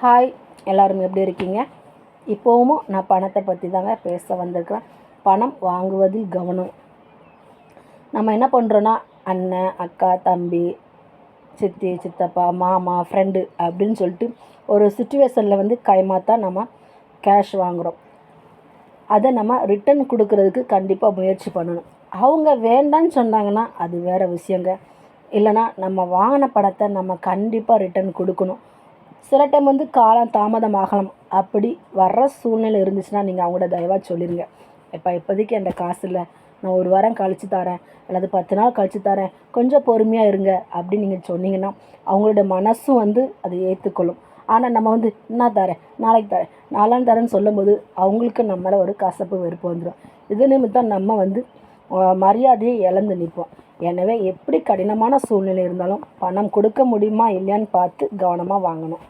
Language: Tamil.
ஹாய், எல்லோரும் எப்படி இருக்கீங்க? இப்போவும் நான் பணத்தை பற்றி தாங்க பேச வந்திருக்கிறேன். பணம் வாங்குவதில் கவனம். நம்ம என்ன பண்ணுறோன்னா, அண்ணன், அக்கா, தம்பி, சித்தி, சித்தப்பா, மாமா, ஃப்ரெண்டு அப்படின்னு சொல்லிட்டு ஒரு சுச்சுவேஷனில் கைமாத்தா நம்ம கேஷ் வாங்குகிறோம். அதை நம்ம ரிட்டன் கொடுக்கறதுக்கு கண்டிப்பாக முயற்சி பண்ணணும். அவங்க வேண்டான்னு சொன்னாங்கன்னா அது வேறு விஷயங்க. இல்லைனா நம்ம வாங்கின பணத்தை நம்ம கண்டிப்பாக ரிட்டன் கொடுக்கணும். சில டைம் காலம் தாமதமாகலாம். அப்படி வர்ற சூழ்நிலை இருந்துச்சுன்னா நீங்கள் அவங்கள்ட்ட தயவாக சொல்லிடுங்க. இப்போதைக்கு என்கிட்ட காசு இல்லை, நான் 1 வாரம் கழித்து தரேன் அல்லது 10 நாள் கழித்து தரேன், கொஞ்சம் பொறுமையாக இருங்க அப்படின்னு நீங்கள் சொன்னீங்கன்னா அவங்களோட மனசும் அதை ஏற்றுக்கொள்ளும். ஆனால் நம்ம நான் தரேன், நாளைக்கு தரேன், நாளான்னு தரேன்னு சொல்லும்போது அவங்களுக்கு நம்மளை ஒரு கசப்பு வெறுப்பு வந்துடும். இது நிமித்தம் நம்ம மரியாதையை இழந்து நிற்போம். எனவே எப்படி கடினமான சூழ்நிலை இருந்தாலும் பணம் கொடுக்க முடியுமா இல்லையான்னு பார்த்து கவனமாக வாங்கணும்.